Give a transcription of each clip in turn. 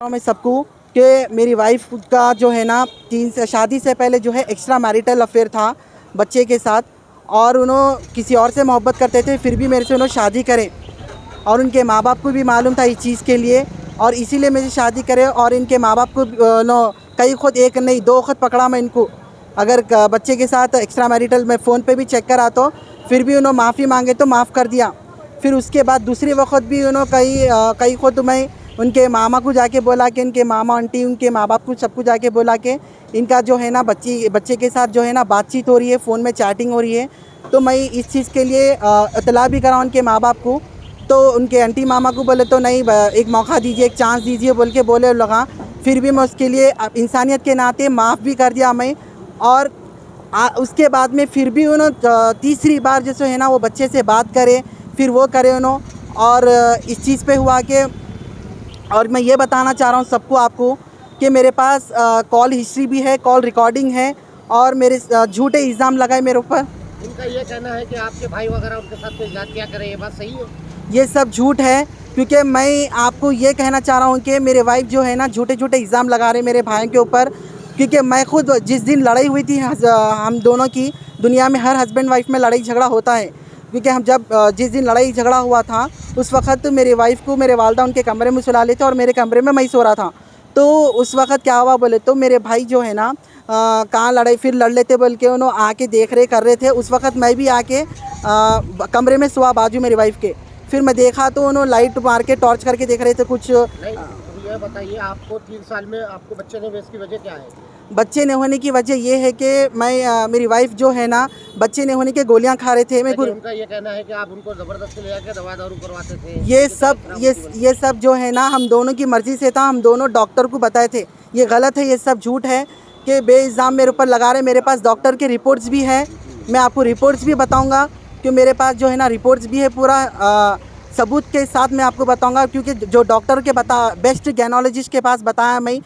मैं सबको कि मेरी वाइफ का जो है ना शादी से पहले जो है एक्स्ट्रा मैरिटल अफेयर था बच्चे के साथ, और उन्होंने किसी और से मोहब्बत करते थे, फिर भी मेरे से उन्होंने शादी करे, और उनके माँ बाप को भी मालूम था इस चीज़ के लिए, और इसीलिए मेरे से शादी करे। और इनके माँ बाप को कई खुद एक नहीं दो खुद पकड़ा मैं इनको, अगर बच्चे के साथ एक्स्ट्रा मैरिटल मैं फ़ोन पे भी चेक करा तो फिर भी उन्होंने माफ़ी मांगे तो माफ़ कर दिया। फिर उसके बाद दूसरी वक्त भी उन्होंने कई खुद मैं उनके मामा को जाके बोला कि इनके मामा आंटी उनके माँ बाप को सबको जाके बोला कि इनका जो है ना बच्चे के साथ जो है ना बातचीत हो रही है, फ़ोन में चैटिंग हो रही है। तो मैं इस चीज़ के लिए इतला भी करा उनके माँ बाप को। तो उनके आंटी मामा को बोले तो नहीं, एक मौका दीजिए, एक चांस दीजिए बोल के बोले लगा। फिर भी मैं उसके लिए इंसानियत के नाते माफ़ भी कर दिया मैं। और उसके बाद में फिर भी उन्होंने तीसरी बार जैसे है ना वो बच्चे से बात करे, फिर वो करे उन्होंने। और इस चीज़ पे हुआ कि, और मैं ये बताना चाह रहा हूँ सबको आपको कि मेरे पास कॉल हिस्ट्री भी है, कॉल रिकॉर्डिंग है, और मेरे झूठे इल्ज़ाम लगाए मेरे ऊपर। इनका ये कहना है कि आपके भाई वगैरह उनके साथ कोई जात क्या करें, ये बात सही है? ये सब झूठ है, क्योंकि मैं आपको ये कहना चाह रहा हूँ कि मेरे वाइफ जो है ना झूठे झूठे इल्ज़ाम लगा रहे मेरे भाई के ऊपर। क्योंकि मैं खुद जिस दिन लड़ाई हुई थी हम दोनों की, दुनिया में हर हस्बैंड वाइफ में लड़ाई झगड़ा होता है, क्योंकि हम जब जिस दिन लड़ाई झगड़ा हुआ था उस वक्त मेरी वाइफ को मेरे वालदा उनके कमरे में सुला लेते और मेरे कमरे में मैं सो रहा था। तो उस वक्त क्या हुआ बोले तो मेरे भाई जो है ना कहाँ लड़ाई फिर लड़ लेते बोल के उन्होंने आके देख रेख कर रहे थे। उस वक्त मैं भी आके कमरे में सोआ बाजू मेरी वाइफ के। फिर मैं देखा तो उन्होंने लाइट मार के टॉर्च करके देख रहे थे कुछ। नहीं, तो ये बताइए, आपको 3 साल में आपको बच्चे नहीं हुए, इसकी वजह क्या है? बच्चे न होने की वजह ये है कि मैं मेरी वाइफ जो है ना बच्चे न होने के गोलियां खा रहे थे। मैं उनका ये कहना है कि आप उनको ज़बरदस्ती ले जाकर दवा दारू करवाते थे। ये सब जो है ना हम दोनों की मर्ज़ी से था, हम दोनों डॉक्टर को बताए थे। ये गलत है, ये सब झूठ है कि बेइल्ज़ाम मेरे ऊपर लगा रहे। मेरे पास डॉक्टर के रिपोर्ट्स भी है, मैं आपको रिपोर्ट्स भी बताऊँगा कि मेरे पास जो है ना रिपोर्ट्स भी है, पूरा सबूत के साथ मैं आपको बताऊँगा। क्योंकि जो डॉक्टर के बेस्ट गैनोलॉजिस्ट के पास बताया मैं,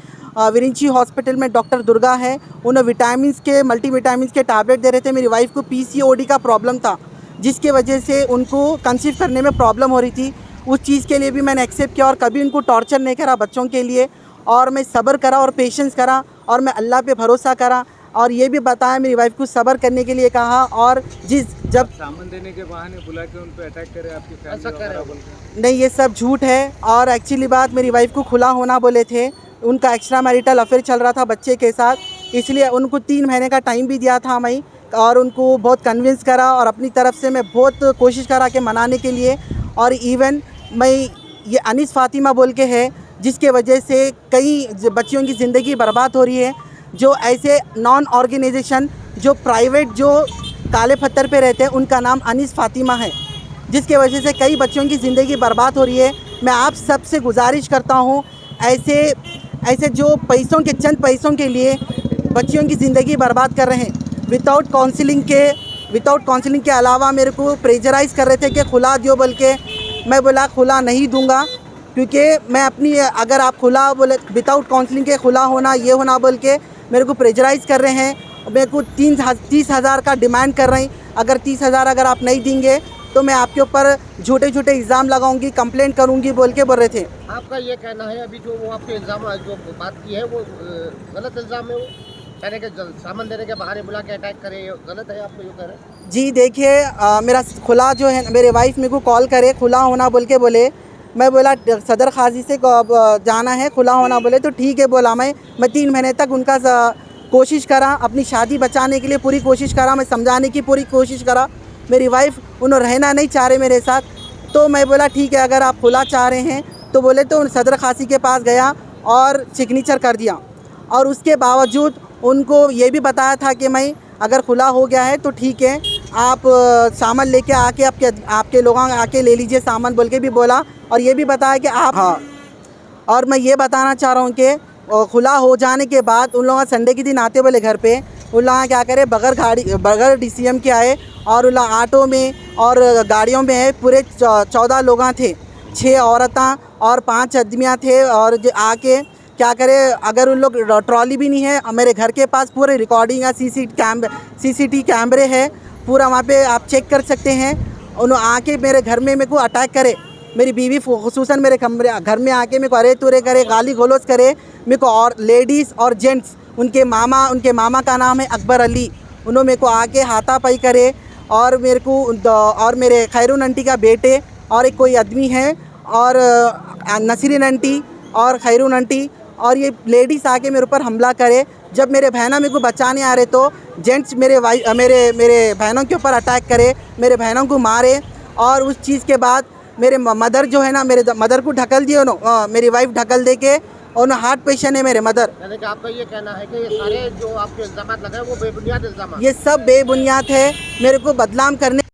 विरिंची हॉस्पिटल में डॉक्टर दुर्गा है, उन्हें विटामिन्स के मल्टीविटामिन्स के टैबलेट दे रहे थे। मेरी वाइफ को पीसीओडी का प्रॉब्लम था, जिसके वजह से उनको कंसीव करने में प्रॉब्लम हो रही थी। उस चीज़ के लिए भी मैंने एक्सेप्ट किया और कभी उनको टॉर्चर नहीं करा बच्चों के लिए। और मैं सब्र करा और पेशेंस करा, और मैं अल्लाह पे भरोसा करा, और ये भी बताया मेरी वाइफ को सब्र करने के लिए कहा। और जब सामान देने के बहाने बुला के उन पे अटैक करे आपकी फैमिली वगैरह बोल के। नहीं, ये सब झूठ है। और एक्चुअली बात मेरी वाइफ को खुला होना बोले थे, उनका एक्स्ट्रा मैरिटल अफेयर चल रहा था बच्चे के साथ, इसलिए उनको 3 महीने का टाइम भी दिया था मैं, और उनको बहुत कन्विंस करा और अपनी तरफ से मैं बहुत कोशिश करा के मनाने के लिए। और इवन मैं ये अनीस फ़ातिमा बोल के है, जिसके वजह से कई बच्चियों की ज़िंदगी बर्बाद हो रही है। जो ऐसे नॉन ऑर्गेनाइजेशन जो प्राइवेट जो काले पत्थर पे रहते हैं, उनका नाम अनीस फ़ातिमा है, जिसके वजह से कई बच्चों की ज़िंदगी बर्बाद हो रही है। मैं आप सबसे गुजारिश करता हूँ, ऐसे जो चंद पैसों के लिए बच्चियों की ज़िंदगी बर्बाद कर रहे हैं, विदाउट काउंसलिंग के अलावा मेरे को प्रेशराइज़ कर रहे थे कि खुला दियो बोल के। मैं बोला खुला नहीं दूंगा, क्योंकि मैं अपनी अगर आप खुला बोले विदाउट काउंसलिंग के खुला होना ये होना बोल के मेरे को प्रेशराइज़ कर रहे हैं। मेरे को 30,000 का डिमांड कर रहे हैं। अगर 30,000 अगर आप नहीं देंगे तो मैं आपके ऊपर झूठे इल्ज़ाम लगाऊंगी, कंप्लेंट करूंगी बोल के बोल रहे थे। आपका ये कहना है अभी जो वो आपके इल्ज़ाम जो बात की है वो गलत इल्ज़ाम है? वो कहने के सामान देने के बहाने बुला के अटैक करे, ये गलत है? आपको ये कह रहे हैं? जी देखिए, मेरा खुला जो है, मेरे वाइफ मेरे को कॉल करे खुला होना बोल के बोले। मैं बोला सदर खाजी से जाना है, खुला होना बोले तो ठीक है बोला। मैं 3 महीने तक उनका कोशिश करा, अपनी शादी बचाने के लिए पूरी कोशिश करा, मैं समझाने की पूरी कोशिश करा। मेरी वाइफ उन्होंने रहना नहीं चाह रहे मेरे साथ। तो मैं बोला ठीक है, अगर आप खुला चाह रहे हैं तो बोले तो सदर खासी के पास गया और सिग्नेचर कर दिया। और उसके बावजूद उनको ये भी बताया था कि मैं अगर खुला हो गया है तो ठीक है, आप सामान लेके आके आपके लोग आके ले लीजिए सामान बोल के भी बोला। और ये भी बताया कि आप हाँ। और मैं ये बताना चाह रहा हूँ कि खुला हो जाने के बाद उन लोग संडे के दिन आते बोले घर पे, उन लोग क्या करे बगैर DCM के आए, और उन ऑटो में और गाड़ियों में है पूरे 14 लोग थे, 6 औरतें और 5 आदमियाँ थे। और जो आके क्या करे, अगर उन लोग ट्रॉली भी नहीं है, मेरे घर के पास पूरे रिकॉर्डिंग है, CCTV कैमरे है पूरा, वहाँ पे आप चेक कर सकते हैं। उन्होंने आके मेरे घर में मेरे को अटैक करे, मेरी बीवी खुसूसन मेरे कमरे घर में आके मेरे को अरे तुरे करे, गाली गलौज करे मेरे को, और लेडीज़ और जेंट्स उनके मामा का नाम है अकबर अली, उन्होंने मेरे को आके हाथापाई करे, और मेरे को और मेरे खैरून आंटी का बेटे और एक कोई आदमी है, और नसीरीन आंटी और खैरून आंटी, और ये लेडीज़ आके मेरे ऊपर हमला करे। जब मेरे बहना मेरे को बचाने आ रहे तो जेंट्स मेरे बहनों के ऊपर अटैक करे, मेरे बहनों को मारे, और उस चीज़ के बाद मेरे मदर जो है ना, मेरे मदर को ढकल दिए उन्होंने, मेरी वाइफ ढकल दे के, और हार्ट पेशेंट है मेरे मदर। यानी कि आपका ये कहना है कि ये सारे जो आपके इल्ज़ाम लगाए वो बेबुनियाद इल्ज़ाम हैं? ये सब बेबुनियाद है, मेरे को बदनाम करने